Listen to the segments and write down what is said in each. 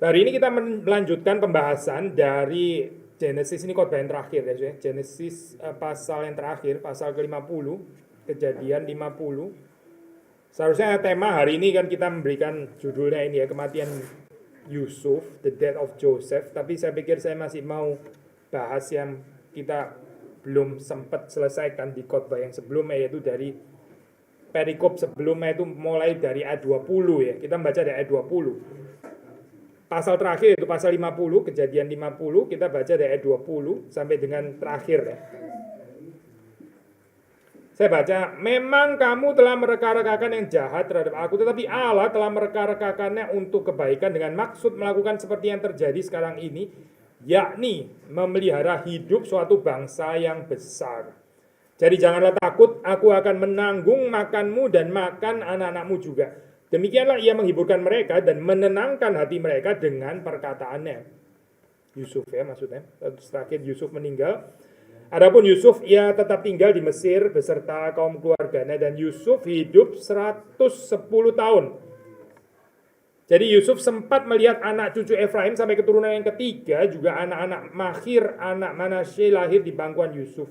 Hari ini kita melanjutkan pembahasan dari Genesis, ini khotbah yang terakhir ya. Genesis pasal yang terakhir, pasal ke-50, Kejadian 50. Seharusnya tema hari ini kan kita memberikan judulnya ini ya, kematian Yusuf, the death of Joseph. Tapi saya pikir saya masih mau bahas yang kita belum sempat selesaikan di khotbah yang sebelumnya, yaitu dari perikop sebelumnya, itu mulai dari ayat 20 ya. Kita membaca dari ayat 20. Pasal terakhir itu pasal 50, Kejadian 50, kita baca dari ayat 20 sampai dengan terakhir ya. Saya baca, memang kamu telah mereka-rekakan yang jahat terhadap aku, tetapi Allah telah mereka-rekakannya untuk kebaikan dengan maksud melakukan seperti yang terjadi sekarang ini, yakni memelihara hidup suatu bangsa yang besar. Jadi janganlah takut, aku akan menanggung makanmu dan makan anak-anakmu juga. Demikianlah ia menghiburkan mereka dan menenangkan hati mereka dengan perkataannya. Yusuf ya maksudnya. Terakhir Yusuf meninggal. Adapun Yusuf ia tetap tinggal di Mesir beserta kaum keluarganya, dan Yusuf hidup 110 tahun. Jadi Yusuf sempat melihat anak cucu Efraim sampai keturunan yang ketiga, juga anak-anak Makhir, anak Manasye lahir di pangkuan Yusuf.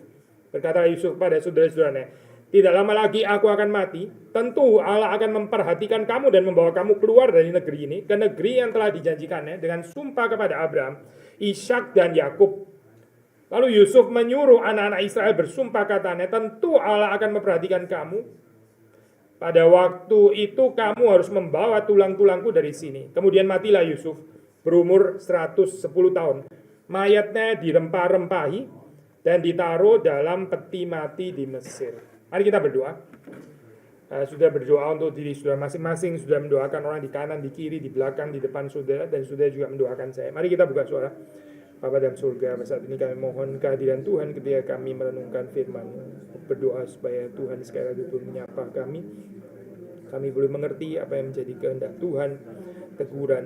Berkata Yusuf pada saudara-saudaranya, tidak lama lagi aku akan mati. Tentu Allah akan memperhatikan kamu dan membawa kamu keluar dari negeri ini ke negeri yang telah dijanjikannya dengan sumpah kepada Abraham, Ishak dan Yakub. Lalu Yusuf menyuruh anak-anak Israel bersumpah katanya, tentu Allah akan memperhatikan kamu. Pada waktu itu kamu harus membawa tulang-tulangku dari sini. Kemudian matilah Yusuf berumur 110 tahun. Mayatnya dirempah-rempahi dan ditaruh dalam peti mati di Mesir. Mari kita berdoa. Sudah berdoa untuk diri saudara masing-masing, sudah mendoakan orang di kanan, di kiri, di belakang, di depan saudara, dan saudara juga mendoakan saya. Mari kita buka suara. Bapa dalam surga, saat ini kami mohon kehadiran Tuhan ketika kami merenungkan firman. Berdoa supaya Tuhan sekali lagi turun menyapa kami. Kami boleh mengerti apa yang menjadi kehendak Tuhan, teguran,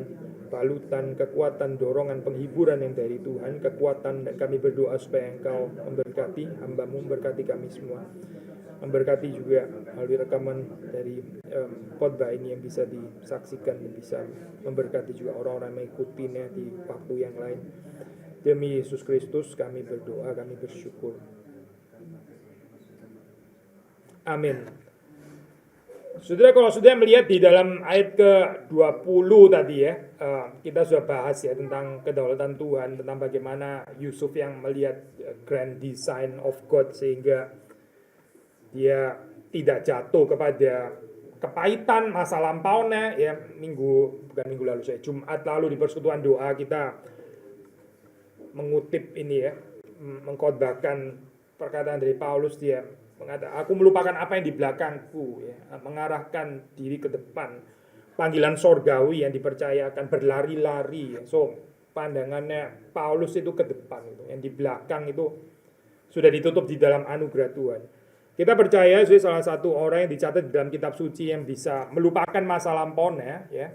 balutan, kekuatan, dorongan, penghiburan yang dari Tuhan, kekuatan, dan kami berdoa supaya Engkau memberkati hamba-Mu, memberkati kami semua. Memberkati juga melalui rekaman dari khotbah ini yang bisa disaksikan dan bisa memberkati juga orang-orang yang mengikutinya di waktu yang lain. Demi Yesus Kristus kami berdoa, kami bersyukur. Amin. Saudara, kalau sudah melihat di dalam ayat ke-20 tadi ya, kita sudah bahas ya tentang kedaulatan Tuhan, tentang bagaimana Yusuf yang melihat grand design of God sehingga dia tidak jatuh kepada kepahitan masa lampaunya ya. Bukan minggu lalu, Jumat lalu di persekutuan doa kita mengutip ini ya, mengkhotbahkan perkataan dari Paulus. Dia mengatakan, aku melupakan apa yang di belakangku ya, mengarahkan diri ke depan. Panggilan sorgawi yang dipercayakan, berlari-lari ya. So pandangannya Paulus itu ke depan gitu. Yang di belakang itu sudah ditutup di dalam anugerah Tuhan. Kita percaya salah satu orang yang dicatat di dalam kitab suci yang bisa melupakan masa lampaunya ya,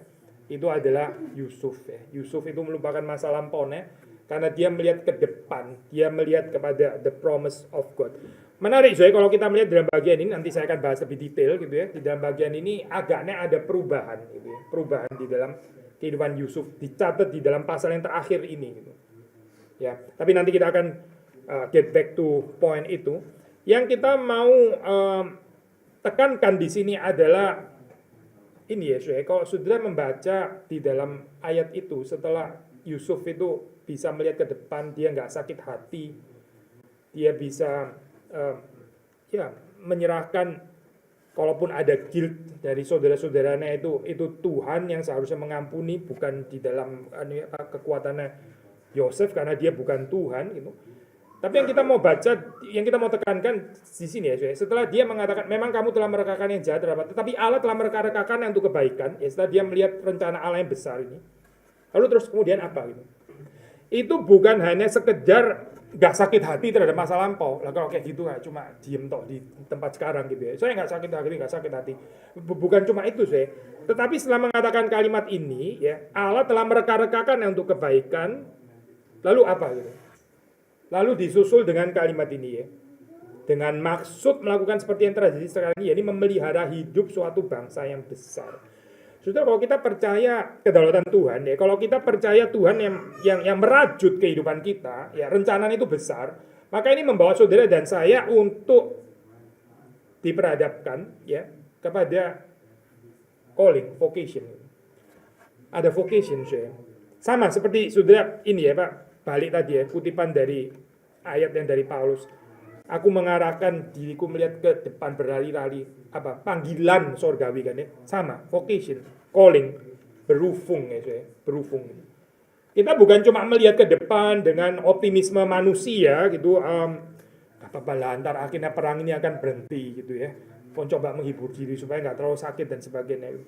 itu adalah Yusuf ya. Yusuf itu melupakan masa lampaunya karena dia melihat ke depan, dia melihat kepada the promise of God. Menarik kalau kita melihat dalam bagian ini, nanti saya akan bahas lebih detail gitu ya. Di dalam bagian ini agaknya ada perubahan gitu ya. Perubahan di dalam kehidupan Yusuf dicatat di dalam pasal yang terakhir ini gitu. Ya, tapi nanti kita akan get back to point itu. Yang kita mau tekankan di sini adalah ini ya, kalau saudara membaca di dalam ayat itu, setelah Yusuf itu bisa melihat ke depan, dia nggak sakit hati, dia bisa menyerahkan, kalaupun ada guilt dari saudara-saudaranya itu Tuhan yang seharusnya mengampuni, bukan di dalam kekuatannya Yosef karena dia bukan Tuhan gitu. Tapi yang kita mau baca, yang kita mau tekankan di sini ya, setelah dia mengatakan memang kamu telah merekakan yang jahat, tetapi Allah telah merekakan untuk kebaikan. Ya, setelah dia melihat rencana Allah yang besar ini, lalu terus kemudian apa gitu? Itu bukan hanya sekedar nggak sakit hati terhadap masa lampau. Lah kalau kayak gitu nggak cuma diem toh di tempat sekarang gitu ya. Saya nggak sakit hati. Bukan cuma itu tetapi setelah mengatakan kalimat ini ya, Allah telah mereka-rekakan untuk kebaikan. Lalu apa gitu? Lalu disusul dengan kalimat ini ya, dengan maksud melakukan seperti yang terjadi sekarang ini, yakni memelihara hidup suatu bangsa yang besar. Saudara, kalau kita percaya kedaulatan Tuhan, ya, kalau kita percaya Tuhan yang merajut kehidupan kita, ya rencananya itu besar, maka ini membawa saudara dan saya untuk diperhadapkan ya kepada calling, vocation. Ada vocation, saya. Sama seperti saudara ini ya Pak, balik tadi ya, kutipan dari ayat yang dari Paulus. Aku mengarahkan diriku melihat ke depan berlari-lari, panggilan sorgawi kan ya, sama, vocation, calling, berufung ya saya, berufung. Kita bukan cuma melihat ke depan dengan optimisme manusia gitu, apa-apa lah, ntar akhirnya perang ini akan berhenti gitu ya, coba menghibur diri supaya nggak terlalu sakit dan sebagainya.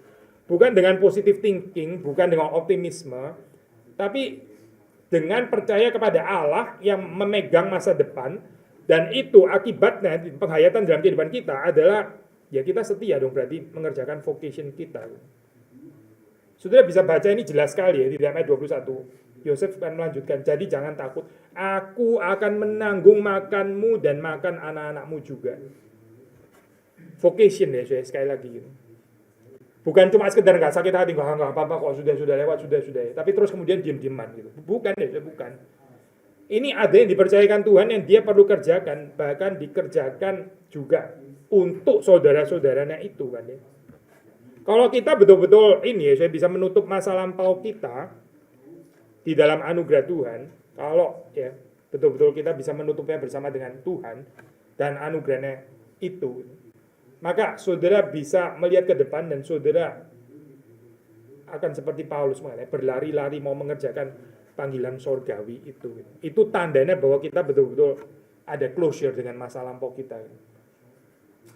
Bukan dengan positive thinking, bukan dengan optimisme, tapi dengan percaya kepada Allah yang memegang masa depan. Dan itu akibatnya penghayatan dalam kehidupan kita adalah ya kita setia dong berarti mengerjakan vocation kita. Saudara bisa baca ini jelas sekali ya di dalam ayat 21. Yosef akan melanjutkan, jadi jangan takut, aku akan menanggung makanmu dan makan anak-anakmu juga. Vocation ya sekali lagi. Bukan cuma sekedar nggak sakit hati, nggak apa-apa kok sudah lewat sudah. Tapi terus kemudian diem-dieman gitu. Bukan ya, bukan. Ini ada yang dipercayakan Tuhan yang dia perlu kerjakan, bahkan dikerjakan juga untuk saudara-saudaranya itu kan ya. Kalau kita betul-betul ini ya, saya bisa menutup masa lampau kita di dalam anugerah Tuhan, kalau ya betul-betul kita bisa menutupnya bersama dengan Tuhan dan anugerahnya itu, maka saudara bisa melihat ke depan dan saudara akan seperti Paulus mengenai berlari-lari mau mengerjakan panggilan sorgawi itu. Itu tandanya bahwa kita betul-betul ada closure dengan masa lampau kita.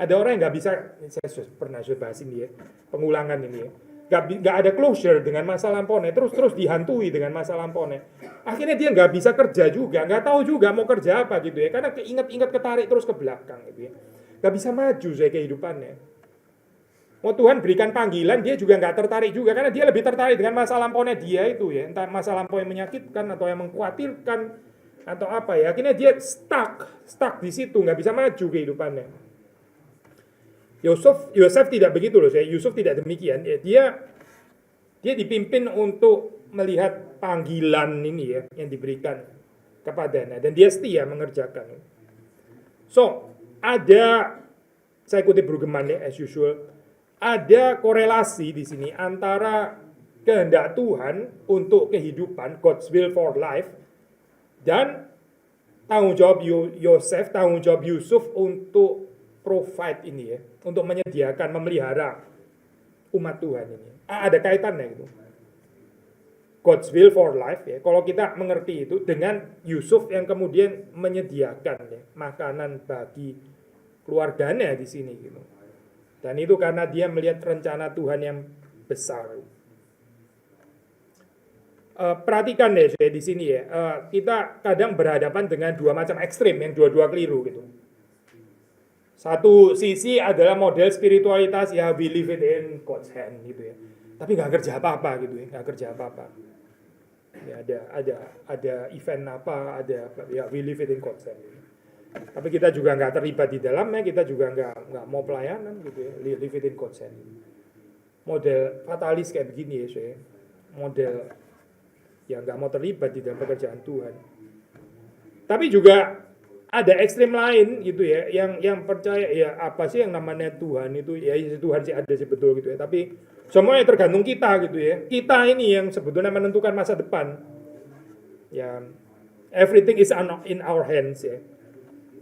Ada orang yang nggak bisa, saya pernah bahas ini ya, pengulangan ini ya, nggak ada closure dengan masa lampaunya, terus dihantui dengan masa lampaunya. Akhirnya dia nggak bisa kerja juga, nggak tahu juga mau kerja apa gitu ya, karena keinget-inget ketarik terus ke belakang gitu ya, nggak bisa maju saya kehidupannya. Mau Tuhan berikan panggilan, dia juga nggak tertarik juga, karena dia lebih tertarik dengan masa lampaunya dia itu ya, entah masa lampau yang menyakitkan atau yang mengkhawatirkan atau apa ya, akhirnya dia stuck di situ, nggak bisa maju kehidupannya. Yosef tidak begitu loh, Yusuf tidak demikian, ya, dia dipimpin untuk melihat panggilan ini ya yang diberikan kepadanya dan dia setia mengerjakan. So ada, saya kutip Brueggemann ya, as usual. Ada korelasi di sini antara kehendak Tuhan untuk kehidupan, God's will for life, dan tanggung jawab Yosef, tanggung jawab Yusuf untuk provide ini ya, untuk menyediakan, memelihara umat Tuhan ini. Ada kaitannya itu. God's will for life ya. Kalau kita mengerti itu dengan Yusuf yang kemudian menyediakan ya, makanan bagi keluarganya di sini gitu. Dan itu karena dia melihat rencana Tuhan yang besar. Perhatikan deh saya di sini ya. Kita kadang berhadapan dengan dua macam ekstrim yang dua-dua keliru gitu. Satu sisi adalah model spiritualitas ya, we live it in God's hand gitu ya. Tapi nggak kerja apa-apa gitu ya, nggak kerja apa-apa. Ya, ada event apa, ada ya we live it in God's hand. Tapi kita juga nggak terlibat di dalamnya, kita juga nggak mau pelayanan gitu ya, live it in God's hand. Model fatalis kayak begini ya, saya. Model yang nggak mau terlibat di dalam pekerjaan Tuhan. Tapi juga ada ekstrem lain gitu ya, yang percaya ya apa sih yang namanya Tuhan itu ya, Tuhan sih ada sih betul gitu ya. Tapi semuanya tergantung kita gitu ya. Kita ini yang sebetulnya menentukan masa depan. Ya, everything is in our hands ya.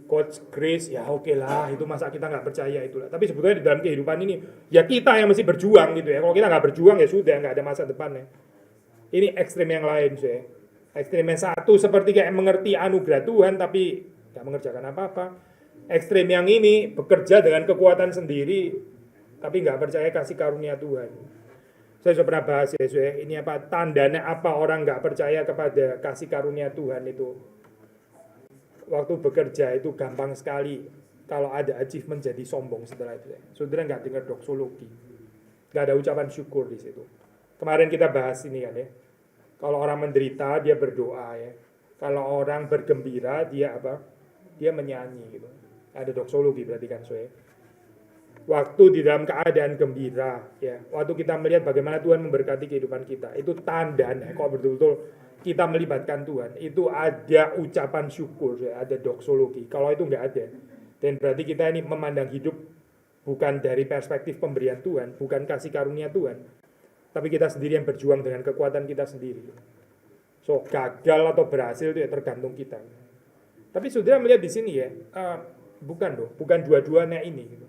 God's grace ya oke lah, itu masa kita nggak percaya itulah. Tapi sebetulnya di dalam kehidupan ini ya kita yang mesti berjuang gitu ya. Kalau kita nggak berjuang ya sudah nggak ada masa depannya. Ini ekstrem yang lain sih. Ekstrem yang satu seperti kayak mengerti anugerah Tuhan tapi nggak mengerjakan apa-apa. Ekstrem yang ini bekerja dengan kekuatan sendiri tapi nggak percaya kasih karunia Tuhan. Saya sudah pernah bahas ya, ini apa tandanya apa orang nggak percaya kepada kasih karunia Tuhan itu. Waktu bekerja itu gampang sekali kalau ada achievement jadi sombong setelah itu. Saudara nggak dengar doksologi, nggak ada ucapan syukur di situ. Kemarin kita bahas ini kan ya. Kalau orang menderita dia berdoa ya. Kalau orang bergembira dia apa? Dia menyanyi gitu. Ada doksologi berarti kan saya. waktu di dalam keadaan gembira, ya, waktu kita melihat bagaimana Tuhan memberkati kehidupan kita, itu tandanya kalau betul-betul kita melibatkan Tuhan, itu ada ucapan syukur, ya, ada doksologi. Kalau itu nggak ada, dan berarti kita ini memandang hidup bukan dari perspektif pemberian Tuhan, bukan kasih karunia Tuhan, tapi kita sendiri yang berjuang dengan kekuatan kita sendiri. So, gagal atau berhasil itu ya tergantung kita. Tapi saudara melihat di sini ya, bukan dua-duanya ini. Gitu.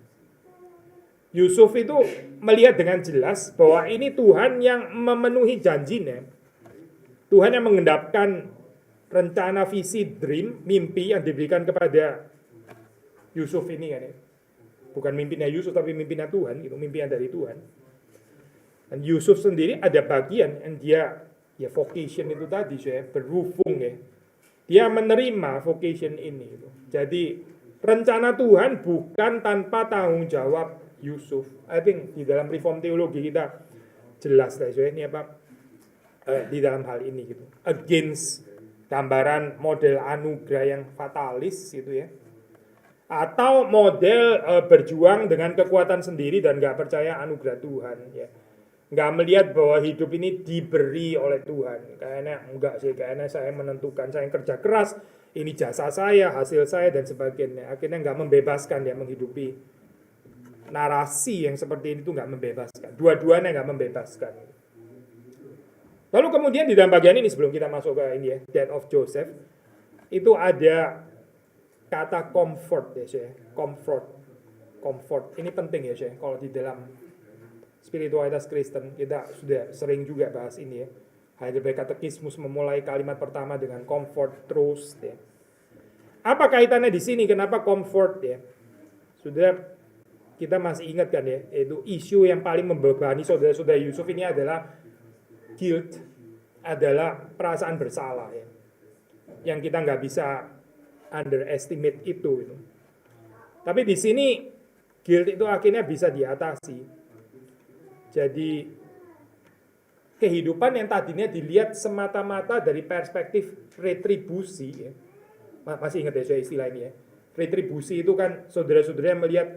Yusuf itu melihat dengan jelas bahwa ini Tuhan yang memenuhi janjinya. Tuhan yang mengendapkan rencana, visi, dream, mimpi yang diberikan kepada Yusuf ini kan ya. Bukan mimpinya Yusuf tapi mimpinya Tuhan, gitu, mimpinya dari Tuhan. Dan Yusuf sendiri ada bagian yang dia ya vocation itu tadi saya berhubung ya. Dia menerima vocation ini gitu. Jadi rencana Tuhan bukan tanpa tanggung jawab Yusuf. I think di dalam reform teologi kita jelas lah saya ini apa di dalam hal ini gitu. Against gambaran model anugerah yang fatalis gitu ya. Atau model berjuang dengan kekuatan sendiri dan nggak percaya anugerah Tuhan ya. Nggak melihat bahwa hidup ini diberi oleh Tuhan. Kayaknya enggak sih, kayaknya saya menentukan, saya kerja keras, ini jasa saya, hasil saya dan sebagainya. Akhirnya nggak membebaskan dia menghidupi narasi yang seperti ini tuh nggak membebaskan. Dua-duanya nggak membebaskan. Lalu kemudian di dalam bagian ini sebelum kita masuk ke ini ya, Death of Joseph, itu ada kata comfort ya saya, comfort. Ini penting ya saya, kalau di dalam spiritualitas Kristen kita sudah sering juga bahas ini ya. Heidelberg Katekismus memulai kalimat pertama dengan comfort, trust ya. Apa kaitannya di sini? Kenapa comfort ya? Sudah kita masih ingat kan ya, itu isu yang paling membebani saudara-saudara Yusuf ini adalah guilt, adalah perasaan bersalah ya. Yang kita nggak bisa underestimate itu. Tapi di sini guilt itu akhirnya bisa diatasi. Jadi kehidupan yang tadinya dilihat semata-mata dari perspektif retribusi ya. Masih ingat ya saya istilah ini ya. Retribusi itu kan saudara-saudara melihat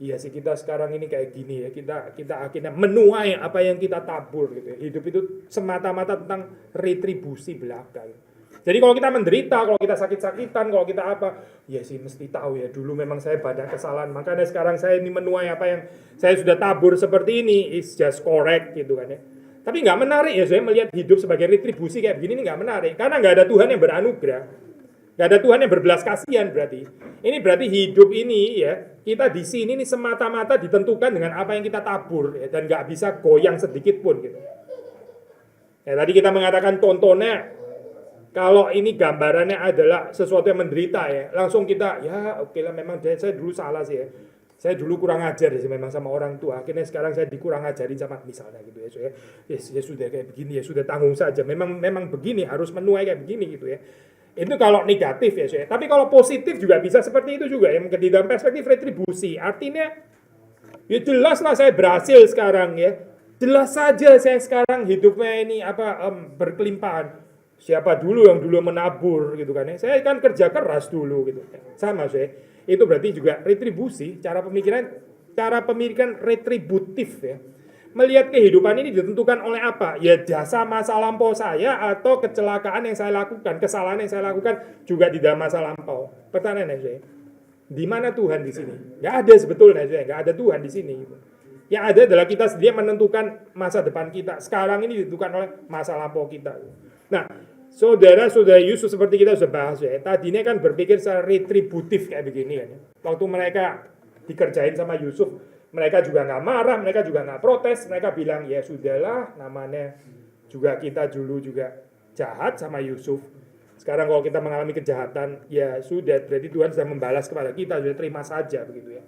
iya sih kita sekarang ini kayak gini ya. Kita akhirnya menuai apa yang kita tabur gitu ya. Hidup itu semata-mata tentang retribusi belaka. Gitu. Jadi kalau kita menderita, kalau kita sakit-sakitan, kalau kita apa, ya sih mesti tahu ya, dulu memang saya banyak kesalahan, makanya sekarang saya ini menuai apa yang saya sudah tabur seperti ini, is just correct gitu kan ya. Tapi nggak menarik ya, saya melihat hidup sebagai retribusi kayak begini ini nggak menarik, karena nggak ada Tuhan yang beranugerah, nggak ada Tuhan yang berbelas kasihan berarti. Ini berarti hidup ini ya, kita di sini ini semata-mata ditentukan dengan apa yang kita tabur ya, dan nggak bisa goyang sedikit pun gitu. Ya tadi kita mengatakan contohnya, kalau ini gambarannya adalah sesuatu yang menderita ya, langsung kita ya oke lah memang saya dulu salah sih ya. Saya dulu kurang ajar sih memang sama orang tua. Akhirnya sekarang saya dikurang ajarin sama misalnya gitu ya. So, ya sudah kayak begini ya, sudah tanggung saja. Memang begini harus menuai kayak begini gitu ya. Itu kalau negatif ya, so, ya. Tapi kalau positif juga bisa seperti itu juga yang di dalam perspektif retribusi. Artinya ya jelas lah saya berhasil sekarang ya. Jelas saja saya sekarang hidupnya ini berkelimpahan. Siapa dulu yang dulu menabur gitu kan ya. Saya kan kerja keras dulu gitu. Sama saya. Itu berarti juga retribusi, cara pemikiran retributif ya. Melihat kehidupan ini ditentukan oleh apa? Ya jasa masa lampau saya atau kecelakaan yang saya lakukan, kesalahan yang saya lakukan juga di dalam masa lampau. Pertanyaannya saya, di mana Tuhan di sini? Nggak ada sebetulnya saya, nggak ada Tuhan di sini. Gitu. Yang ada adalah kita sendiri menentukan masa depan kita. Sekarang ini ditentukan oleh masa lampau kita. Nah, saudara-saudara Yusuf seperti kita sudah bahas ya, tadinya kan berpikir secara retributif kayak begini kan. Waktu mereka dikerjain sama Yusuf, mereka juga nggak marah, mereka juga nggak protes, mereka bilang ya sudahlah, namanya juga kita dulu juga jahat sama Yusuf. Sekarang kalau kita mengalami kejahatan, ya sudah, berarti Tuhan sudah membalas kepada kita, sudah terima saja begitu ya.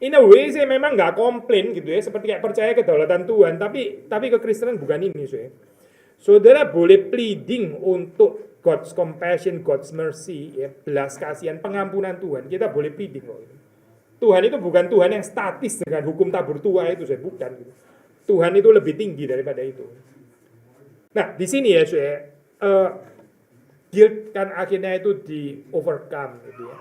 In a way sih memang nggak komplain gitu ya, seperti kayak percaya kedaulatan Tuhan, tapi kekristenan bukan ini sih. Saudara boleh pleading untuk God's compassion, God's mercy, ya, belas kasihan, pengampunan Tuhan. Kita boleh pleading loh. Tuhan itu bukan Tuhan yang statis dengan hukum tabur tua itu, saya bukan. Gitu. Tuhan itu lebih tinggi daripada itu. Nah, di sini ya, saya guilt kan akhirnya itu di overcome, gitu ya.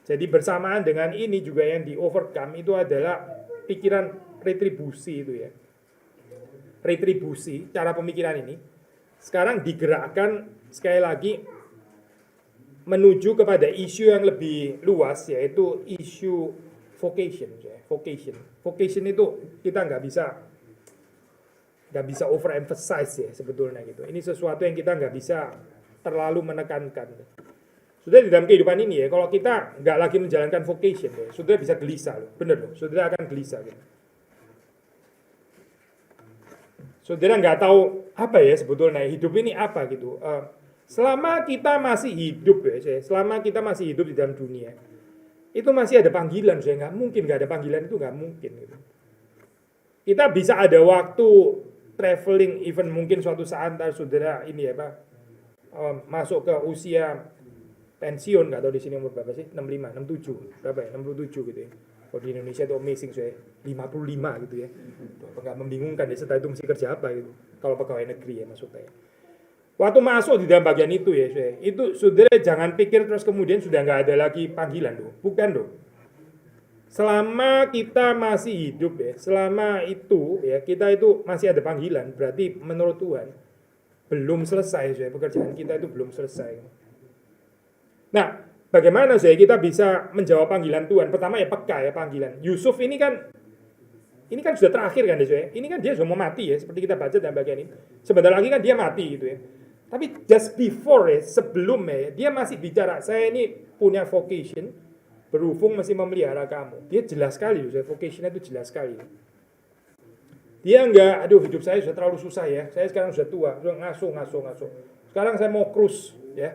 Jadi bersamaan dengan ini juga yang di overcome itu adalah pikiran retribusi itu ya. Retribusi, cara pemikiran ini sekarang digerakkan sekali lagi menuju kepada isu yang lebih luas, yaitu isu vocation. Vocation itu kita nggak bisa overemphasize ya sebetulnya gitu. Ini sesuatu yang kita nggak bisa terlalu menekankan. Sudah di dalam kehidupan ini ya, kalau kita nggak lagi menjalankan vocation ya, sudah bisa gelisah loh, bener loh, sudah akan gelisah gitu. Saudara nggak tahu apa ya sebetulnya hidup ini apa gitu. Selama kita masih hidup ya, selama kita masih hidup di dalam dunia, itu masih ada panggilan. Saya nggak mungkin nggak ada panggilan, itu nggak mungkin. Gitu. Kita bisa ada waktu traveling, even mungkin suatu saat ntar saudara ini ya Pak, masuk ke usia pensiun, nggak tahu di sini umur berapa sih, 65, 67, berapa ya, 67 gitu ya. Kalau di Indonesia itu amazing, saya 55 gitu ya. Nggak membingungkan ya, setelah itu mesti kerja apa gitu. Kalau pegawai negeri ya maksudnya. Waktu masuk di dalam bagian itu ya, saya, itu saudara jangan pikir terus kemudian sudah nggak ada lagi panggilan loh. Bukan loh. Selama kita masih hidup ya, selama itu ya kita itu masih ada panggilan. Berarti menurut Tuhan belum selesai, saya, pekerjaan kita itu belum selesai. Nah, bagaimana saya kita bisa menjawab panggilan Tuhan? Pertama ya peka ya panggilan. Yusuf ini kan sudah terakhir kan ya. Ini kan dia sudah mau mati ya, seperti kita baca dalam bagian ini. Sebentar lagi kan dia mati gitu ya. Tapi just before ya, sebelumnya dia masih bicara, saya ini punya vocation, berhubung masih memelihara kamu. Dia jelas sekali, vocation itu jelas sekali. Dia enggak, aduh hidup saya sudah terlalu susah ya. Saya sekarang sudah tua, sudah ngasuh. Sekarang saya mau cruise ya.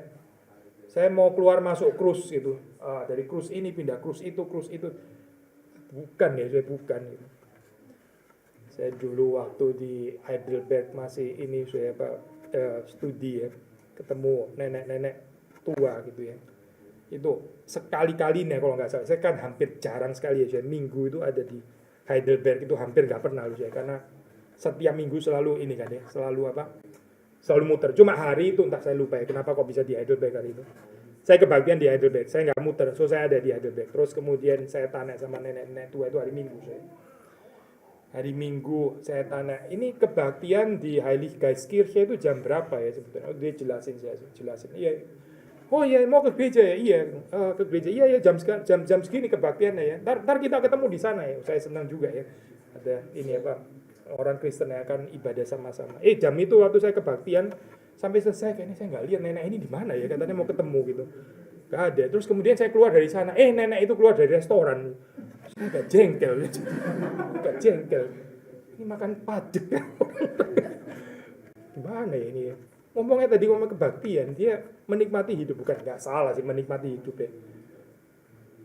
Saya mau keluar masuk cruise gitu. Dari cruise ini pindah cruise itu. Bukan ya, saya bukan gitu. Saya dulu waktu di Heidelberg masih ini saya studi ya, ketemu nenek-nenek tua gitu ya. Itu sekali-kali nih kalau nggak salah. Saya kan hampir jarang sekali ya, saya minggu itu ada di Heidelberg itu hampir nggak pernah loh saya, karena setiap minggu selalu ini kan ya, selalu muter. Cuma hari itu entah saya lupa ya, kenapa kok bisa di Heidelberg hari itu. Saya kebagian di Heidelberg, saya nggak muter, so saya ada di Heidelberg. Terus kemudian saya tanya sama nenek-nenek tua itu hari Minggu saya. Hari Minggu saya tanya, ini kebaktian di Heiliggeistkirche itu jam berapa ya sebetulnya? Oh, dia jelasin. Iya. Oh iya, mau ke gereja ya? Iya, ke gereja. Iya, jam segini kebaktiannya ya. Ntar kita ketemu di sana ya. Saya senang juga ya. Ada ini apa? Orang Kristen yang akan ibadah sama-sama. Jam itu waktu saya kebaktian sampai selesai kayaknya saya nggak lihat nenek ini di mana ya, katanya mau ketemu gitu. Gak ada. Terus kemudian saya keluar dari sana. Nenek itu keluar dari restoran. Saya agak jengkel. Ini makan padek. Gimana ya ini ya? Ngomong kebaktian, dia menikmati hidup, bukan nggak salah sih menikmati hidup ya.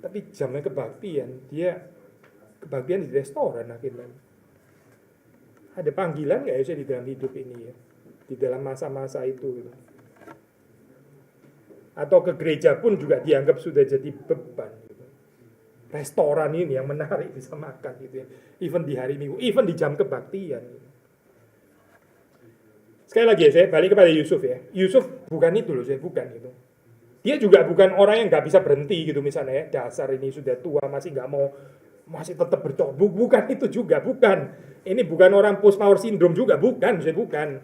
Tapi jamnya kebaktian, dia kebaktian di restoran akhirnya. Ada panggilan nggak ya di dalam hidup ini ya, di dalam masa-masa itu gitu. Atau ke gereja pun juga dianggap sudah jadi beban gitu. Restoran ini yang menarik bisa makan gitu ya, even di hari Minggu, even di jam kebaktian gitu. Sekali lagi ya, saya balik kepada Yusuf ya. Yusuf bukan itu loh, saya bukan gitu. Dia juga bukan orang yang nggak bisa berhenti gitu misalnya ya. Dasar ini sudah tua masih nggak mau, masih tetap bercoba. Bukan itu juga, bukan. Ini bukan orang post power syndrome juga, bukan. Saya bukan.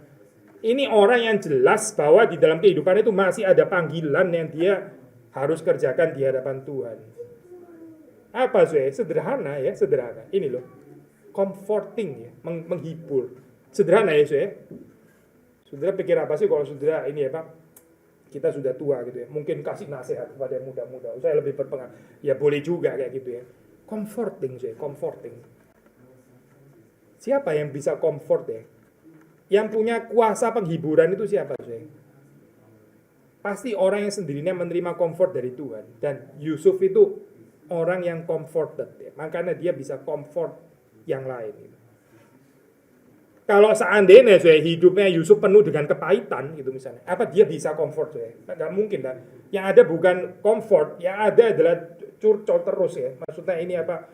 Ini orang yang jelas bahwa di dalam kehidupan itu masih ada panggilan yang dia harus kerjakan di hadapan Tuhan. Apa saya? Sederhana ya, sederhana. Ini loh, comforting ya, menghibur. Sederhana ya saya. Saudara pikir apa sih kalau saudara ini ya Pak, kita sudah tua gitu ya, mungkin kasih nasihat kepada yang muda-muda, saya lebih berpengaruh, ya boleh juga kayak gitu ya. Comforting saya, comforting. Siapa yang bisa comfort ya? Yang punya kuasa penghiburan itu siapa saya? Pasti orang yang sendirinya menerima comfort dari Tuhan. Dan Yusuf itu orang yang comforted ya, makanya dia bisa comfort yang lain gitu. Kalau seandainya saya hidupnya Yusuf penuh dengan kepahitan gitu misalnya, apa dia bisa comfort saya? Nggak mungkin lah. Yang ada bukan comfort, yang ada adalah curcol terus ya. Maksudnya ini apa?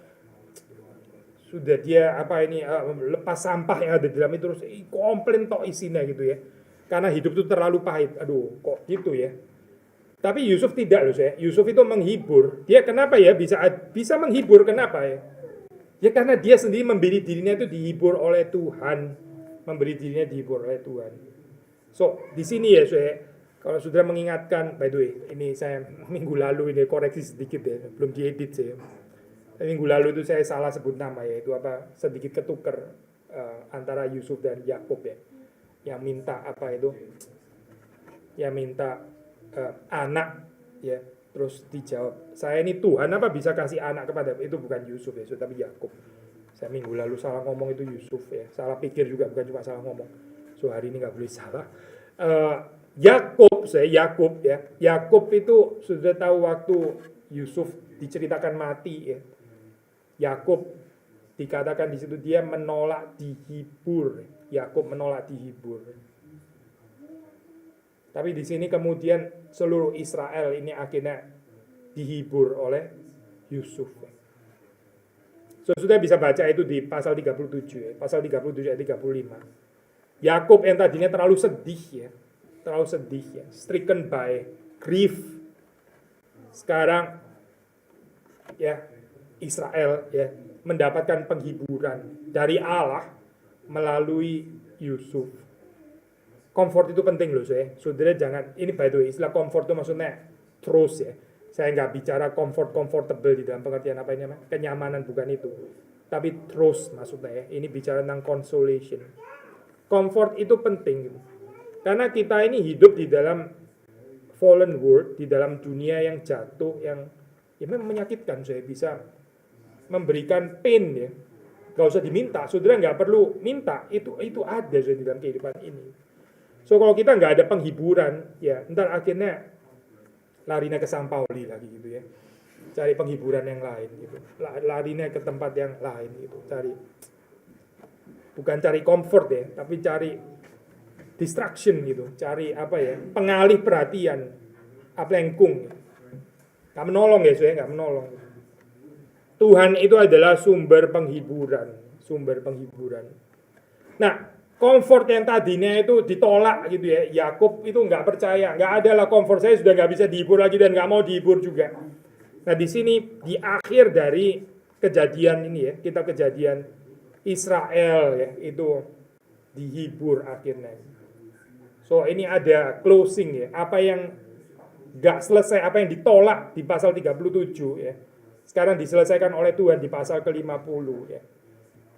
Sudah dia apa ini lepas sampah yang ada di dalam itu terus komplain tok isinya gitu ya. Karena hidup itu terlalu pahit. Aduh, kok gitu ya? Tapi Yusuf tidak loh saya. Yusuf itu menghibur. Dia kenapa ya bisa menghibur? Kenapa ya? Ya karena dia sendiri memberi dirinya itu dihibur oleh Tuhan, memberi dirinya dihibur oleh Tuhan. So di sini ya saya, kalau sudah mengingatkan, by the way, ini saya minggu lalu ini koreksi sedikit ya, belum diedit saya. Minggu lalu itu saya salah sebut nama ya, itu apa sedikit ketuker antara Yusuf dan Yakub ya, yang minta apa itu, yang minta anak ya. Terus dijawab, saya ini Tuhan apa bisa kasih anak kepada, itu bukan Yusuf ya, tapi Yakub. Saya minggu lalu salah ngomong itu Yusuf ya, salah pikir juga, bukan cuma salah ngomong. So hari ini nggak boleh salah. Yakub ya, Yakub itu sudah tahu waktu Yusuf diceritakan mati ya. Yakub dikatakan di situ dia menolak dihibur. Yakub menolak dihibur. Tapi di sini kemudian seluruh Israel ini akhirnya dihibur oleh Yusuf. So, sudah bisa baca itu di pasal 37 ya. Pasal 37 ayat 35. Yakub yang tadinya terlalu sedih ya, stricken by grief. Sekarang ya Israel ya mendapatkan penghiburan dari Allah melalui Yusuf. Comfort itu penting loh saya. Saudara jangan, ini by the way, istilah comfort itu maksudnya trust ya. Saya nggak bicara comfortable di dalam pengertian apa ini, kenyamanan, bukan itu. Tapi trust maksudnya ya. Ini bicara tentang consolation. Comfort itu penting gitu. Karena kita ini hidup di dalam fallen world, di dalam dunia yang jatuh, yang ya memang menyakitkan. Saya bisa memberikan pain ya. Gak usah diminta, saudara nggak perlu minta. Itu ada saya di dalam kehidupan ini. So kalau kita nggak ada penghiburan, ya ntar akhirnya larinya ke Sampaoli lagi gitu ya. Cari penghiburan yang lain gitu. Larinya ke tempat yang lain gitu. Bukan cari comfort ya, tapi cari distraction gitu. Cari apa ya, pengalih perhatian. Aplengkung. Gak menolong ya, saya nggak menolong. Tuhan itu adalah sumber penghiburan. Nah, comfort yang tadinya itu ditolak gitu ya, Yakub itu nggak percaya, nggak ada lah comfort, saya sudah nggak bisa dihibur lagi dan nggak mau dihibur juga. Nah di sini di akhir dari kejadian ini ya, kita kejadian Israel ya itu dihibur akhirnya. So ini ada closing ya, apa yang nggak selesai, apa yang ditolak di pasal 37 ya, sekarang diselesaikan oleh Tuhan di pasal ke-50 ya.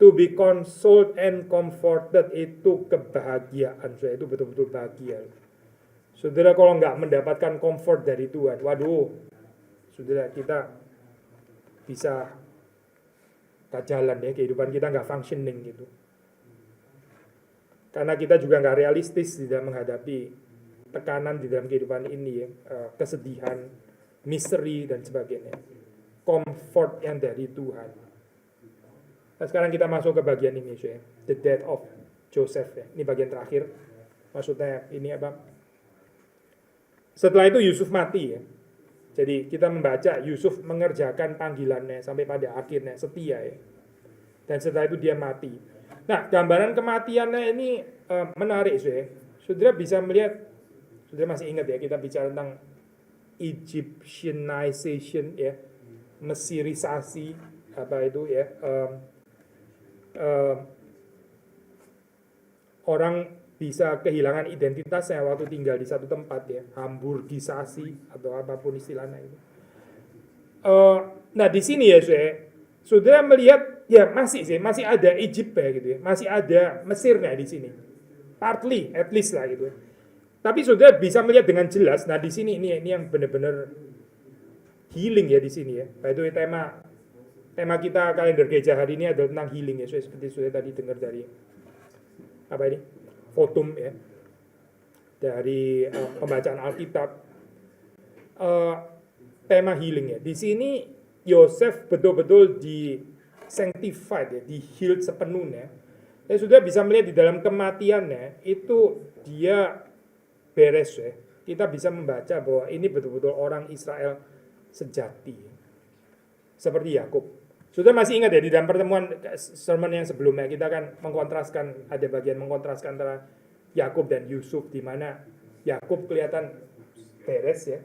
To be consoled and comforted itu kebahagiaan. Saya itu betul-betul bahagia. Saudara kalau nggak mendapatkan comfort dari Tuhan, waduh, saudara kita bisa tak jalan ya, kehidupan kita nggak functioning gitu. Karena kita juga nggak realistis di dalam menghadapi tekanan di dalam kehidupan ini ya, kesedihan, misery dan sebagainya. Comfort yang dari Tuhan. Nah, sekarang kita masuk ke bagian ini ya, the death of Joseph ya. Ini bagian terakhir. Maksudnya ini apa? Setelah itu Yusuf mati ya. Jadi kita membaca Yusuf mengerjakan panggilannya sampai pada akhirnya setia ya. Dan setelah itu dia mati. Nah, gambaran kematiannya ini menarik ya. Saudara bisa melihat, saudara masih ingat ya kita bicara tentang Egyptianization ya, Mesirisasi apa itu ya. Orang bisa kehilangan identitasnya waktu tinggal di satu tempat ya, hamburgisasi atau apapun istilahnya itu. Nah di sini ya saudara melihat ya masih ada Egypt ya gitu ya, masih ada Mesirnya di sini, partly at least lah gitu. Tapi saudara bisa melihat dengan jelas. Nah di sini ini yang benar-benar healing ya di sini ya. Nah, itu tema kita kalender gereja hari ini adalah tentang healing ya, seperti sudah tadi dengar dari apa ini, Fotum ya, dari pembacaan Alkitab. Tema healing ya. Di sini Yosef betul-betul di sanctified ya, di healed sepenuhnya. Dan sudah bisa melihat di dalam kematiannya itu dia beres ya. Kita bisa membaca bahwa ini betul-betul orang Israel sejati. Seperti Yakub. Sudah masih ingat ya di dalam pertemuan sermon yang sebelumnya kita kan mengkontraskan, ada bagian mengkontraskan antara Yakub dan Yusuf, di mana Yakub kelihatan beres ya,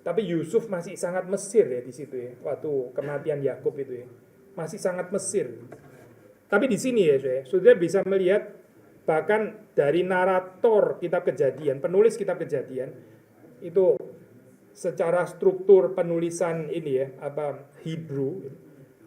Tapi Yusuf masih sangat Mesir ya di situ ya, waktu kematian Yakub itu ya. Masih sangat Mesir. Tapi di sini ya, saudara bisa melihat bahkan dari narator kitab Kejadian, penulis kitab Kejadian itu secara struktur penulisan ini ya, Hebrew,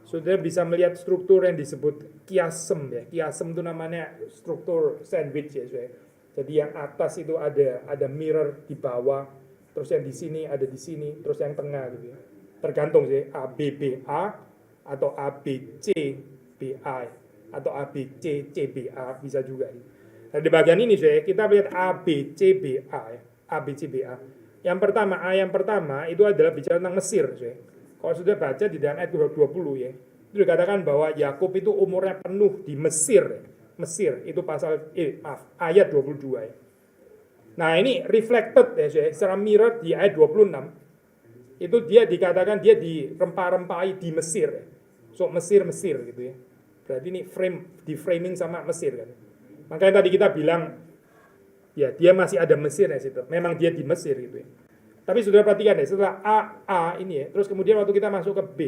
saudara bisa melihat struktur yang disebut kiasem ya. Kiasem itu namanya struktur sandwich ya, saudara. Jadi yang atas itu ada mirror di bawah, terus yang di sini ada di sini, terus yang tengah gitu ya. Tergantung sih, ABBA atau ABCBA atau ABCCBA bisa juga. Nah, di bagian ini saya kita lihat ABCBA ya. ABCBA. Yang pertama, A yang pertama itu adalah bicara tentang Mesir, saya. Kalau sudah baca di dalam ayat 20 ya, itu dikatakan bahwa Yakub itu umurnya penuh di Mesir ya. Mesir itu ayat 22 ya. Nah, ini reflected ya, saya, secara mirror di ayat 26. Itu dia dikatakan dia dirempah-rempahi di Mesir ya. So Mesir gitu ya. Berarti ini di framing sama Mesir kan. Makanya tadi kita bilang ya dia masih ada Mesir ya situ. Memang dia di Mesir gitu ya. Tapi sudah perhatikan ya, setelah A ini ya, terus kemudian waktu kita masuk ke B,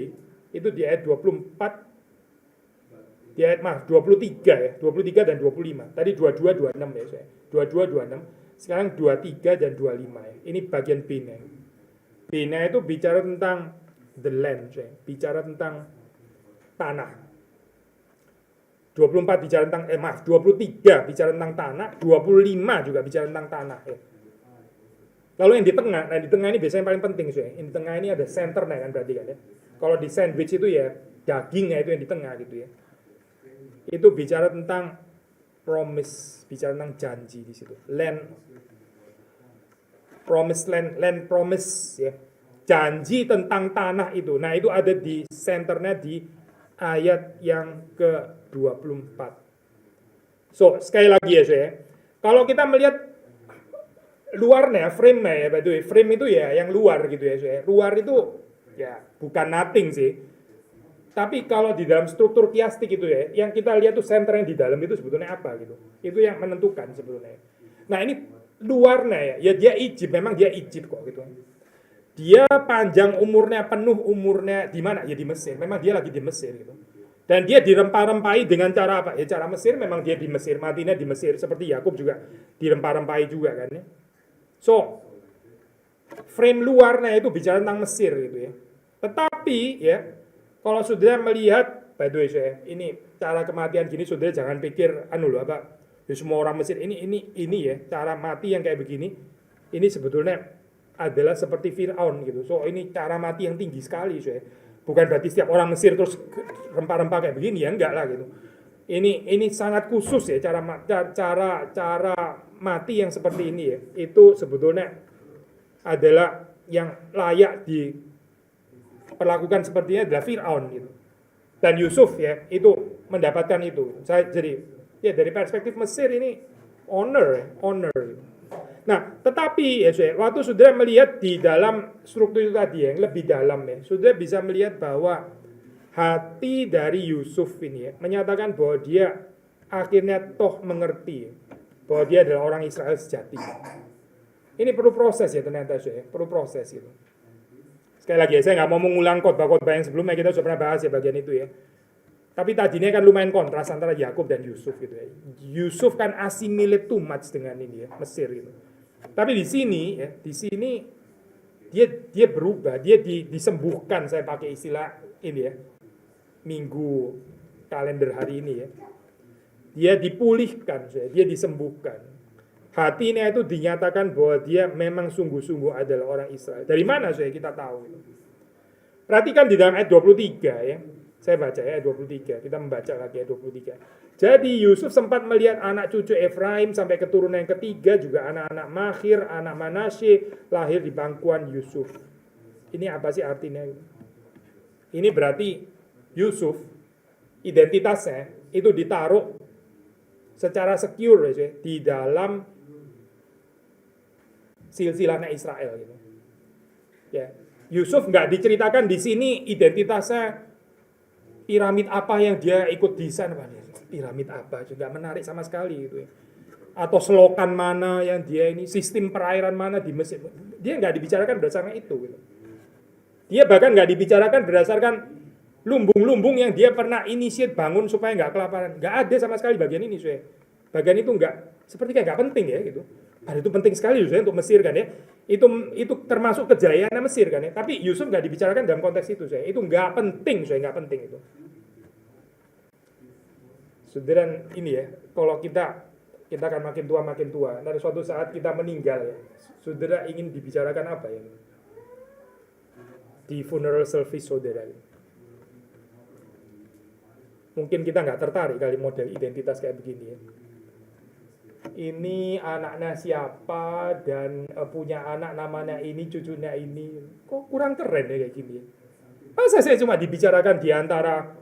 itu di ayat 24 di ayat 23 ya, 23 dan 25. Tadi 22 26 ya saya. 22 26. Sekarang 23 dan 25 ya. Ini bagian B-nya. B-nya itu bicara tentang the land, saya. Bicara tentang tanah. 24 bicara tentang 23 bicara tentang tanah, 25 juga bicara tentang tanah ya. Lalu yang di tengah, nah di tengah ini biasanya yang paling penting saya. Yang di tengah ini ada centernya kan berarti kan ya. Kalau di sandwich itu ya dagingnya itu yang di tengah gitu ya. Itu bicara tentang promise, bicara tentang janji di situ. Land promise ya. Janji tentang tanah itu. Nah, itu ada di senternya di ayat yang ke-24. So, sekali lagi ya saya. Kalau kita melihat luarnya, frame-nya ya, by the way, frame itu ya yang luar gitu ya saya. Luar itu ya bukan nothing sih. Tapi kalau di dalam struktur kiastik itu ya, yang kita lihat tuh center yang di dalam itu sebetulnya apa gitu. Itu yang menentukan sebetulnya. Nah, ini luarnya ya dia Egypt, memang dia Egypt kok gitu. Dia panjang umurnya, penuh umurnya di mana? Ya di Mesir. Memang dia lagi di Mesir gitu. Dan dia dirempah-rempahi dengan cara apa? Ya cara Mesir, memang dia di Mesir, matinya di Mesir. Seperti Yakub juga dirempah-rempahi juga kan ya. So, frame luarnya itu bicara tentang Mesir gitu ya. Tetapi ya, kalau saudara melihat, by the way saya, ini cara kematian gini saudara jangan pikir ya semua orang Mesir ini ya, cara mati yang kayak begini, ini sebetulnya adalah seperti Firaun gitu. So ini cara mati yang tinggi sekali saya. Bukan berarti setiap orang Mesir terus rempah-rempah kayak begini ya, enggak lah gitu. Ini sangat khusus ya cara mati yang seperti ini ya. Itu sebetulnya adalah yang layak diperlakukan sepertinya adalah Firaun gitu. Dan Yusuf ya itu mendapatkan itu. Jadi ya dari perspektif Mesir ini honor. Nah, tetapi ya waktu saudara melihat di dalam struktur itu tadi yang lebih dalam ya, saudara bisa melihat bahwa hati dari Yusuf ini ya, menyatakan bahwa dia akhirnya toh mengerti bahwa dia adalah orang Israel sejati. Ini perlu proses ya ternyata perlu proses gitu. Sekali lagi ya, saya nggak mau mengulang khotbah-khotbah yang sebelumnya, kita sudah pernah bahas ya bagian itu ya. Tapi tadinya kan lumayan kontras antara Yakub dan Yusuf gitu ya. Yusuf kan assimilate too much dengan ini ya, Mesir gitu. Tapi di sini dia berubah, dia disembuhkan, saya pakai istilah ini ya. Minggu kalender hari ini ya. Dia dipulihkan, dia disembuhkan. Hatinya itu dinyatakan bahwa dia memang sungguh-sungguh adalah orang Israel. Dari mana kita tahu gitu. Perhatikan di dalam ayat 23 ya. Saya baca ya ayat 23, kita membaca lagi ayat 23. Jadi Yusuf sempat melihat anak cucu Efraim sampai keturunan yang ketiga, juga anak-anak Makhir, anak Manasye lahir di bangkuan Yusuf. Ini apa sih artinya? Ini berarti Yusuf identitasnya itu ditaruh secara secure ya, di dalam silsilahnya Israel gitu. Ya, Yusuf nggak diceritakan di sini identitasnya piramid apa yang dia ikut desain, piramid apa juga menarik sama sekali gitu ya. Atau selokan mana yang dia ini, sistem perairan mana di Mesir, dia nggak dibicarakan berdasarkan itu. Gitu. Dia bahkan nggak dibicarakan berdasarkan lumbung-lumbung yang dia pernah initiate bangun supaya nggak kelaparan. Nggak ada sama sekali bagian ini, saya. Bagian itu nggak, seperti kayak nggak penting ya gitu. Padahal itu penting sekali saya untuk Mesir kan ya. Itu termasuk kejayaan Mesir kan ya. Tapi Yusuf nggak dibicarakan dalam konteks itu, saya. Itu nggak penting, saya nggak penting itu. Saudara ini ya, kalau kita akan makin tua. Dari suatu saat kita meninggal ya. Saudara ingin dibicarakan apa ya? Di funeral service saudara. Mungkin kita nggak tertarik kali model identitas kayak begini ya. Ini anaknya siapa dan punya anak namanya ini, cucunya ini. Kok kurang keren ya kayak gini ya. Masa saya cuma dibicarakan di antara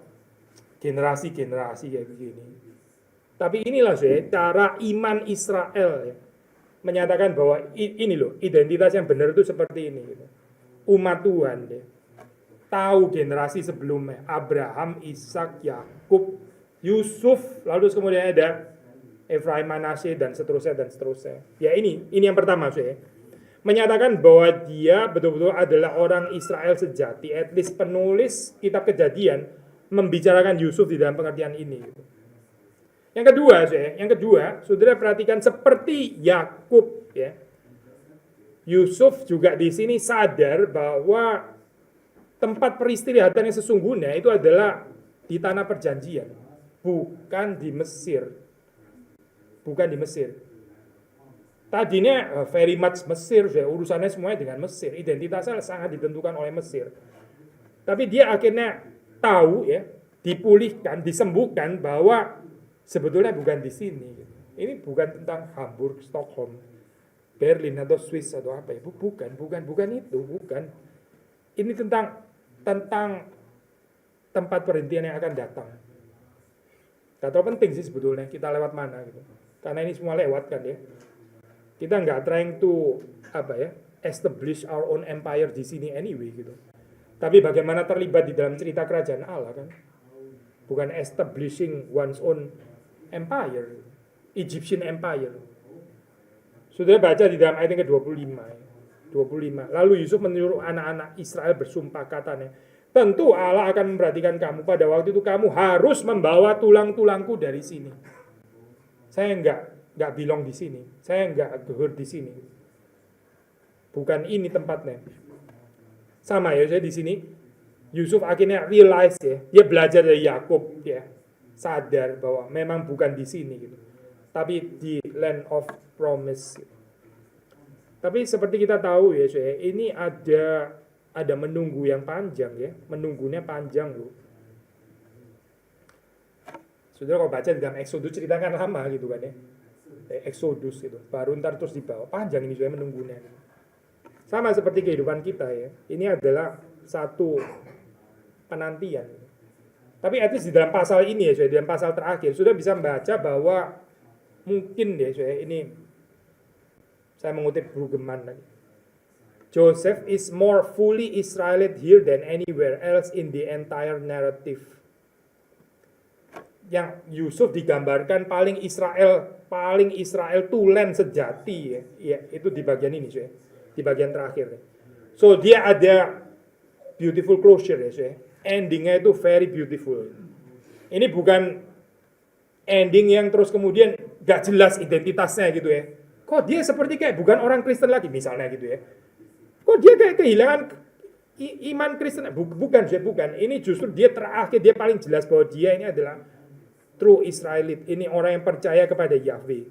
generasi-generasi kayak begini. Tapi inilah saya cara iman Israel ya, menyatakan bahwa ini loh identitas yang benar itu seperti ini gitu. Umat Tuhan ya, tahu generasi sebelumnya Abraham, Ishak, Yakub, Yusuf, lalu kemudian ada Efraim, Manasye dan seterusnya. Ya ini yang pertama saya menyatakan bahwa dia betul-betul adalah orang Israel sejati. At least penulis kitab Kejadian membicarakan Yusuf di dalam pengertian ini. Gitu. Yang kedua, saudara perhatikan seperti Yakub ya. Yusuf juga di sini sadar bahwa tempat peristirahatan yang sesungguhnya itu adalah di tanah perjanjian, bukan di Mesir. Tadinya very much Mesir, urusannya semuanya dengan Mesir, identitasnya sangat ditentukan oleh Mesir. Tapi dia akhirnya tahu ya, dipulihkan, disembuhkan bahwa sebetulnya bukan di sini. Ini bukan tentang Hamburg, Stockholm, Berlin atau Swiss atau apa ya. Bukan itu. Ini tentang tempat perhentian yang akan datang. Gak terlalu penting sih sebetulnya kita lewat mana gitu. Karena ini semua lewat kan ya. Kita nggak trying to establish our own empire di sini anyway gitu. Tapi bagaimana terlibat di dalam cerita kerajaan Allah kan. Bukan establishing one's own empire, Egyptian empire. Sudah baca di dalam ayat yang ke-25. Lalu Yusuf menyuruh anak-anak Israel bersumpah katanya, tentu Allah akan memperhatikan kamu. Pada waktu itu kamu harus membawa tulang-tulangku dari sini. Saya enggak belong di sini. Saya enggak gehur di sini. Bukan ini tempatnya. Sama ya, saya di sini. Yusuf akhirnya realize ya, dia belajar dari Yakub ya, sadar bahwa memang bukan di sini gitu. Tapi di land of promise. Tapi seperti kita tahu ya, ini ada menunggu yang panjang ya, menunggunya panjang loh. Saudara kalau baca di dalam Exodus ceritakan lama gitu kan ya, Exodus gitu, baru ntar terus dibawa panjang ini saya menunggunya. Sama seperti kehidupan kita ya, ini adalah satu penantian. Tapi at least di dalam pasal ini ya, di dalam pasal terakhir sudah bisa membaca bahwa mungkin deh, ini saya mengutip Brueggemann lagi. Joseph is more fully Israelite here than anywhere else in the entire narrative. Yang Yusuf digambarkan paling Israel tulen sejati ya. Ya, itu di bagian ini di bagian terakhir. So dia ada beautiful closure ya. Endingnya itu very beautiful. Ini bukan ending yang terus kemudian gak jelas identitasnya gitu ya. Kok dia seperti kayak bukan orang Kristen lagi misalnya gitu ya. Kok dia kayak kehilangan iman Kristen. Bukan. Ini justru dia terakhir, dia paling jelas bahwa dia ini adalah true Israelite. Ini orang yang percaya kepada Yahweh.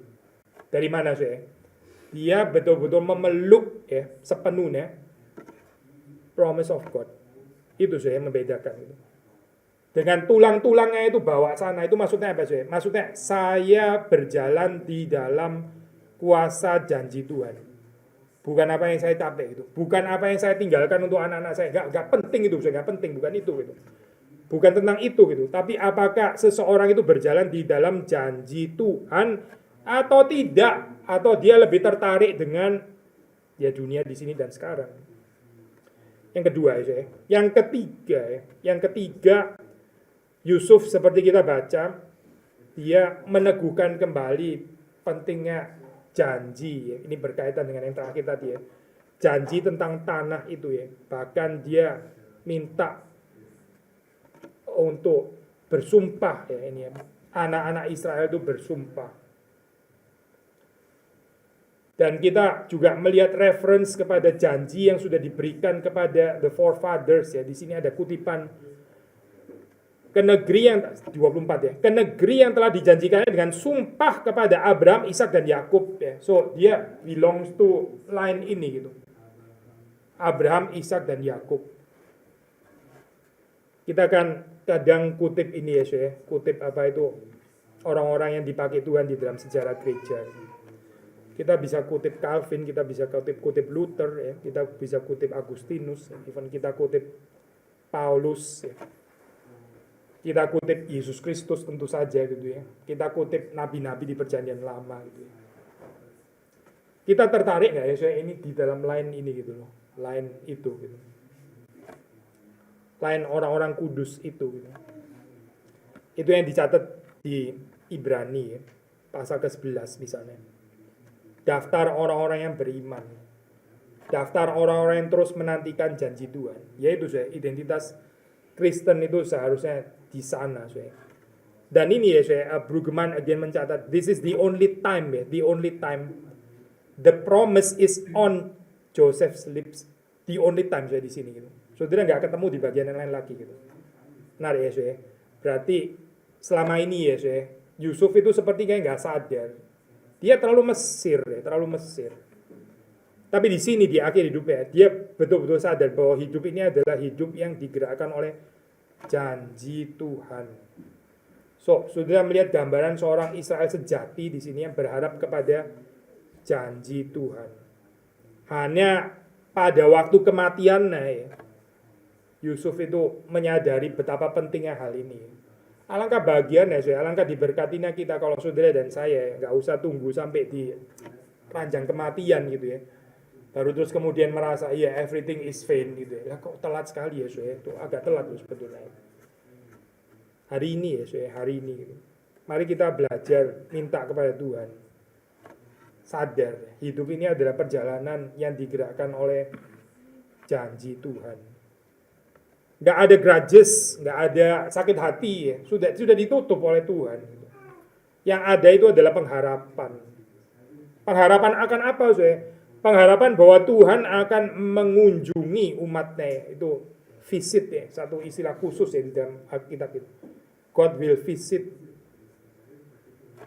Dari mana saya? Dia betul-betul memeluk ya sepenuhnya promise of God. Itu saya membedakan itu. Dengan tulang-tulangnya itu bawa sana, itu maksudnya apa sih? Maksudnya saya berjalan di dalam kuasa janji Tuhan. Bukan apa yang saya capek itu. Bukan apa yang saya tinggalkan untuk anak-anak saya. Gak penting itu, gak penting. Bukan itu gitu. Bukan tentang itu gitu. Tapi apakah seseorang itu berjalan di dalam janji Tuhan atau tidak? Atau dia lebih tertarik dengan ya dunia di sini dan sekarang. Yang kedua ya. Yang ketiga Yusuf seperti kita baca, dia meneguhkan kembali pentingnya janji. Ini berkaitan dengan yang terakhir tadi ya. janji tentang tanah itu ya. Bahkan dia minta untuk bersumpah ya ini ya. Anak-anak Israel itu bersumpah. Dan kita juga melihat reference kepada janji yang sudah diberikan kepada the forefathers ya. Di sini ada kutipan ke negeri yang 24 ya. Ke negeri yang telah dijanjikannya dengan sumpah kepada Abraham, Ishak dan Yakub ya. So dia belongs to line ini gitu. Abraham, Ishak dan Yakub. Kita kan kadang kutip ini ya, saya kutip apa itu orang-orang yang dipakai Tuhan di dalam sejarah gereja. Kita bisa kutip Calvin, kita bisa kutip Luther, ya. Kita bisa kutip Agustinus, ya. Even kita kutip Paulus, ya. Kita kutip Yesus Kristus tentu saja gitu ya. Kita kutip nabi-nabi di Perjanjian Lama gitu ya. Kita tertarik nggak ya saya ini di dalam line ini gitu loh, line itu gitu. Line orang-orang kudus itu gitu. Itu yang dicatat di Ibrani ya, pasal ke-11 misalnya. Daftar orang-orang yang beriman. Daftar orang-orang yang terus menantikan janji Tuhan. Yaitu saya, identitas Kristen itu seharusnya di sana saya. Dan ini ya saya, Brueggemann again mencatat, this is the only time ya, the only time the promise is on Joseph's lips. The only time saya di sini gitu. Saudara nggak ketemu di bagian yang lain lagi gitu. Menarik ya saya. Berarti selama ini ya saya, Yusuf itu seperti kayak nggak sadar. Dia terlalu Mesir ya, terlalu Mesir. Tapi di sini di akhir hidupnya, dia betul-betul sadar bahwa hidup ini adalah hidup yang digerakkan oleh janji Tuhan. So, saudara melihat gambaran seorang Israel sejati di sini yang berharap kepada janji Tuhan. Hanya pada waktu kematiannya ya, Yusuf itu menyadari betapa pentingnya hal ini. Alangkah bahagianya saya, alangkah diberkatinya kita kalau saudara dan saya nggak usah tunggu sampai di ranjang kematian gitu ya. Baru terus kemudian merasa ya everything is vain gitu ya. Kok telat sekali ya saya, itu agak telat loh sebetulnya. Hari ini ya saya, hari ini gitu. Mari kita belajar minta kepada Tuhan. Sadar, hidup ini adalah perjalanan yang digerakkan oleh janji Tuhan. Nggak ada grudges, nggak ada sakit hati ya. Sudah ditutup oleh Tuhan. Yang ada itu adalah pengharapan. Pengharapan akan apa saya? Pengharapan bahwa Tuhan akan mengunjungi umatnya. Itu visit ya, satu istilah khusus ya di dalam Alkitab itu. God will visit.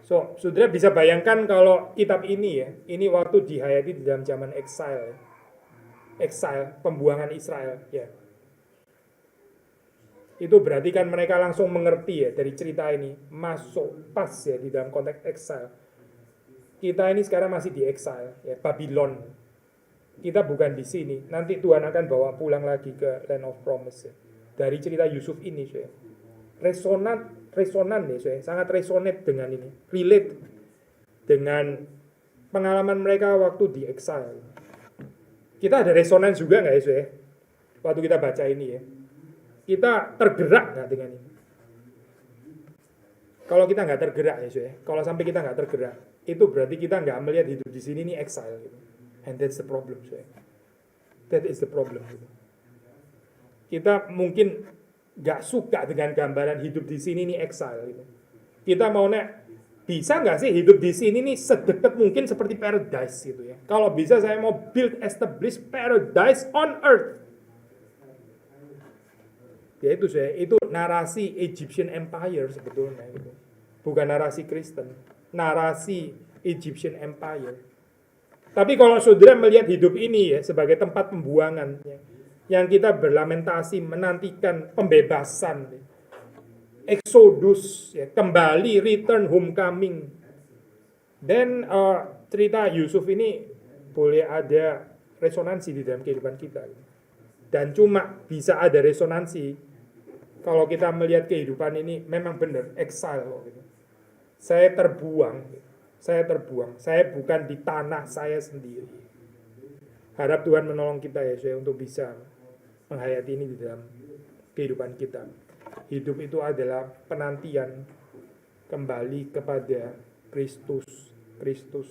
So, saudara bisa bayangkan kalau kitab ini ya, ini waktu dihayati di dalam zaman exile. Exile, pembuangan Israel ya. Itu berarti kan mereka langsung mengerti ya dari cerita ini, masuk pas ya di dalam konteks exile. Kita ini sekarang masih di exile ya, Babylon. Kita bukan di sini. Nanti Tuhan akan bawa pulang lagi ke land of promise ya. Dari cerita Yusuf ini ya. Resonan ya saya, sangat resonate dengan ini, relate dengan pengalaman mereka waktu di exile. Kita ada resonan juga nggak ya saya, waktu kita baca ini ya. Kita tergerak nggak dengan ini? Kalau kita nggak tergerak ya saya, kalau sampai kita nggak tergerak, itu berarti kita nggak melihat hidup di sini ini exile gitu. And that's the problem saya. That is the problem gitu. Kita mungkin nggak suka dengan gambaran hidup di sini nih exile gitu. Kita maunya bisa nggak sih hidup di sini nih sedekat mungkin seperti paradise gitu ya. Kalau bisa saya mau build establish paradise on earth. Ya itu saya, itu narasi Egyptian Empire sebetulnya gitu. Bukan narasi Kristen, narasi Egyptian Empire. Tapi kalau saudara melihat hidup ini ya sebagai tempat pembuangan ya, yang kita berlamentasi menantikan pembebasan, Exodus, ya, kembali, return, homecoming. Dan cerita Yusuf ini boleh ada resonansi di dalam kehidupan kita. Dan cuma bisa ada resonansi kalau kita melihat kehidupan ini memang benar, exile. Gitu. Saya terbuang, saya bukan di tanah saya sendiri. Harap Tuhan menolong kita ya saya untuk bisa menghayati ini di dalam kehidupan kita. Hidup itu adalah penantian kembali kepada Kristus,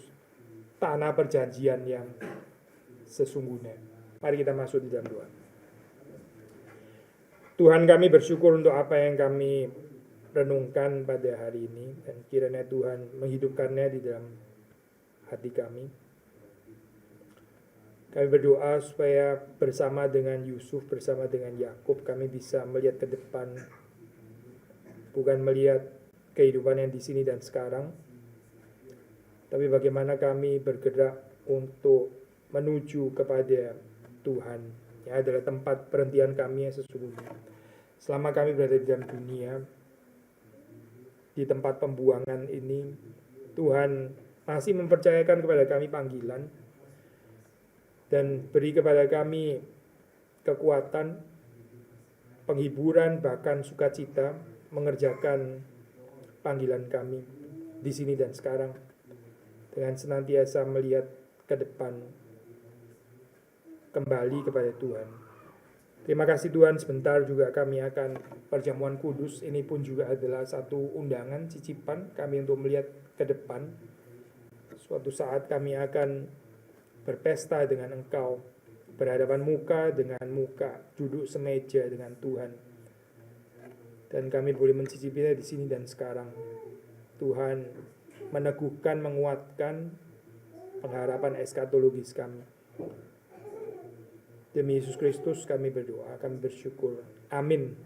tanah perjanjian yang sesungguhnya. Mari kita masuk di dalam doa. Tuhan, kami bersyukur untuk apa yang kami renungkan pada hari ini, dan kiranya Tuhan menghidupkannya di dalam hati kami. Kami berdoa supaya bersama dengan Yusuf, bersama dengan Yakub, kami bisa melihat ke depan, bukan melihat kehidupan yang di sini dan sekarang, tapi bagaimana kami bergerak untuk menuju kepada Tuhan, yang adalah tempat perhentian kami yang sesungguhnya. Selama kami berada di dalam dunia, di tempat pembuangan ini, Tuhan masih mempercayakan kepada kami panggilan, dan beri kepada kami kekuatan, penghiburan, bahkan sukacita mengerjakan panggilan kami di sini dan sekarang, dengan senantiasa melihat ke depan, kembali kepada Tuhan. Terima kasih Tuhan, sebentar juga kami akan perjamuan kudus. Ini pun juga adalah satu undangan, cicipan kami untuk melihat ke depan. Suatu saat kami akan berpesta dengan Engkau, berhadapan muka dengan muka, duduk semeja dengan Tuhan. Dan kami boleh mencicipinya di sini dan sekarang. Tuhan meneguhkan, menguatkan pengharapan eskatologis kami. Demi Yesus Kristus kami berdoa, kami bersyukur. Amin.